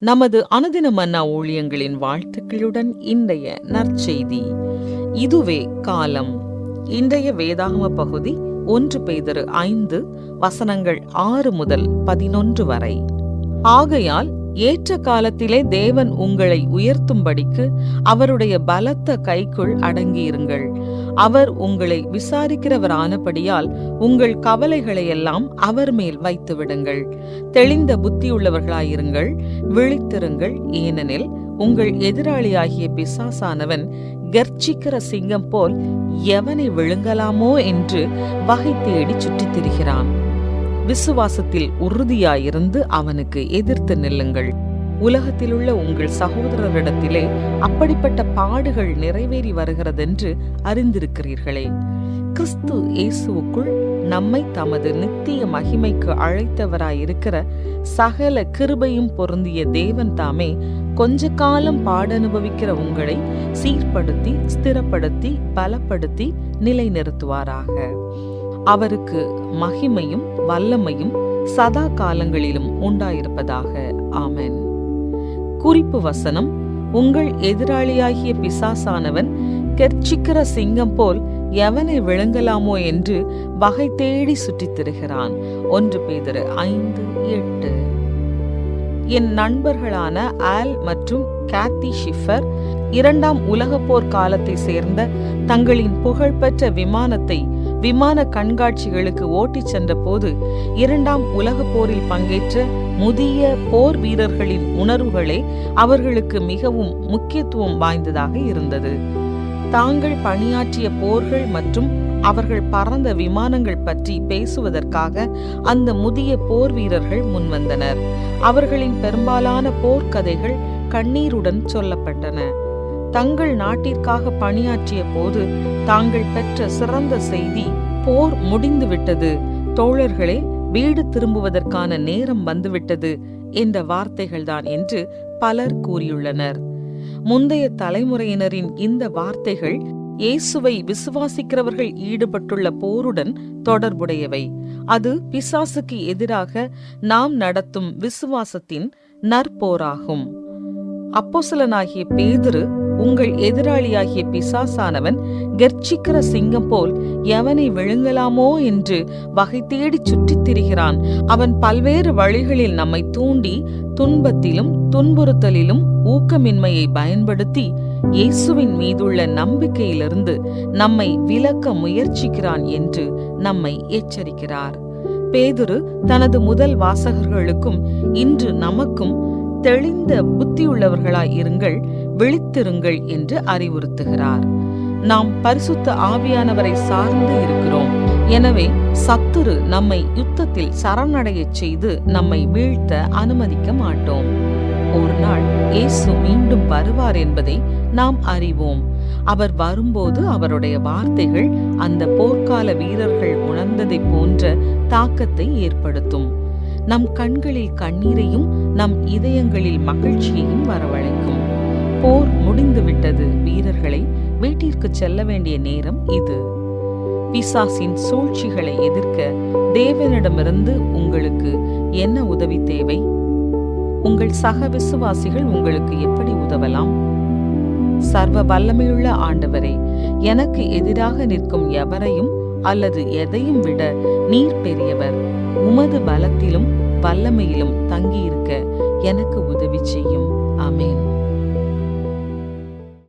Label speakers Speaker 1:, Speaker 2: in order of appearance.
Speaker 1: நமது அனுதின மன்னா ஊழியங்களின் வாழ்த்துக்களுடன் இன்றைய நற்செய்தி. இதுவே காலம். இன்றைய வேதாகம பகுதி 1 பேதுரு 5 வசனங்கள் 6 முதல் 11 வரை. ஆகையால் ஏற்ற காலத்திலே தேவன் உங்களை உயர்த்தும்படிக்கு அவருடைய பலத்த கைக்குள் அடங்கியிருங்கள். அவர் உங்களை விசாரிக்கிறவரானபடியால் உங்கள் கவலைகளையெல்லாம் அவர் மேல் வைத்து விடுங்கள். தெளிந்த புத்தியுள்ளவர்களாயிருங்கள், விழித்திருங்கள். ஏனெனில் உங்கள் எதிராளியாகிய பிசாசானவன் கர்ச்சிக்கிற சிங்கம் போல் எவனை விழுங்கலாமோ என்று வகை தேடி சுற்றித் திரிகிறான். விசுவாசத்தில் உறுதியாயிருந்து அவனுக்கு எதிர்த்து நில்லுங்கள். உலகத்திலுள்ள உங்கள் சகோதரரிடத்திலே அப்படிப்பட்ட பாடுகள் நிறைவேறி வருகிறதென்று அறிந்திருக்கிறீர்களே. கிறிஸ்து இயேசுவுக்குள் நம்மை தமது நித்திய மகிமைக்கு அழைத்தவராயிருக்கிற சகல கிருபையும் பொருந்திய தேவன் தாமே கொஞ்ச காலம் பாடனுபவிக்கிற உங்களை சீர்படுத்தி, ஸ்திரப்படுத்தி, பலப்படுத்தி நிலைநிறுத்துவாராக. அவருக்கு மகிமையும் வல்லமையும் சதா காலங்களிலும் உண்டாயிருப்பதாக. ஆமென். குறிப்பு வசனம்: உங்கள் எதிராளியாகிய பிசாசானவன் கெர்ச்சிக்கிற சிங்கம் போல் எவனை விழுங்கலாமோ என்று வகை தேடி சுற்றித் திரிகிறான். 1 பேதுரு 5:8. என் நண்பர்களான ஆல் மற்றும் கேத்தி ஷிஃபர் 2ஆம் உலகப் போர் காலத்தை சேர்ந்த தங்களின் புகழ்பெற்ற விமானத்தை விமான கண்காட்சிகளுக்கு ஓட்டிச் சென்ற போது 2ஆம் உலகப் போரில் பங்கேற்ற முதிய போர் வீரர்களின் உணர்வுகளே அவர்களுக்கு மிகவும் முக்கியத்துவம் வாய்ந்ததாக இருந்தது. தாங்கள் பணியாற்றிய போர்கள் மற்றும் அவர்கள் பறந்த விமானங்கள் பற்றி பேசுவதற்காக அந்த முதிய போர் வீரர்கள் முன்வந்தனர். அவர்களின் பெரும்பாலான போர்க்கதைகள் கண்ணீருடன் சொல்லப்பட்டன. தங்கள் நாட்டிற்காக பணியாற்றிய போது தாங்கள் பெற்ற சிறந்த செய்தி, போர் முடிந்துவிட்டது தோழர்களே, வீடு திரும்புவதற்கான நேரம் வந்துவிட்டது என்ற வார்த்தைகள்தான் என்று பலர் கூறியுள்ளனர். முந்தைய தலைமுறையினரின் இந்த வார்த்தைகள் இயேசுவை விசுவாசிக்கிறவர்கள் ஈடுபட்டுள்ள போருடன் தொடர்புடையவை. அது பிசாசுக்கு எதிராக நாம் நடத்தும் விசுவாசத்தின் நற்போராகும். அப்போஸ்தலனாகிய பேதுரு, உங்கள் எதிராளியாகிய பிசாசானவன் கெர்ச்சிக்கிற சிங்கம் போல் எவனை விழுங்கலாமோ என்று வகை தேடி சுற்றித் திரிகிறான். அவன் பல்வேறு வழிகளில் நம்மை தூண்டி துன்பத்திலும் துன்புறுத்தலிலும் ஊக்கமின்மையை பயன்படுத்தி இயேசுவின் மீதுள்ள நம்பிக்கையிலிருந்து நம்மை விலக்க முயற்சிக்கிறான் என்று நம்மை எச்சரிக்கிறார். பேதுரு தனது முதல் வாசகர்களுக்கும் இன்று நமக்கும் தெளிந்த புத்தியுள்ளவர்களாய் இருங்கள், விழித்திருங்கள் என்று அறிவுறுத்துகிறார். நாம் பரிசுத்த ஆவியானவரை சார்ந்து இருக்கிறோம். எனவே சத்துரு நம்மை யுத்தத்தில் சரணடையச் செய்து நம்மை வீழ்த்த அனுமதிக்க மாட்டோம். ஒரு நாள் இயேசு மீண்டும் வருவார் என்பதை நாம் அறிவோம். அவர் வரும்போது அவருடைய வார்த்தைகள் அந்த போர்க்கால வீரர்கள் உணர்ந்ததை போன்ற தாக்கத்தை ஏற்படுத்தும். நம் கண்களில் கண்ணீரையும் நம் இதயங்களில் மகிழ்ச்சியையும் வரவழைக்கும். போர் முடிந்துவிட்டது வீரர்களை, வீட்டிற்கு செல்ல வேண்டிய நேரம் இது. பிசாசின் சூழ்ச்சிகளை எதிர்க்க தேவனிடமிருந்து உங்களுக்கு என்ன உதவி தேவை? உங்கள் சக விசுவாசிகள் உங்களுக்கு எப்படி உதவலாம்? சர்வ வல்லமையுள்ள ஆண்டவரே, எனக்கு எதிராக நிற்கும் எவரையும் அல்லது எதையும் விட நீர் பெரியவர். உமது பலத்திலும் வல்லமையிலும் தங்கியிருக்க எனக்கு உதவி செய்யும். ஆமென்.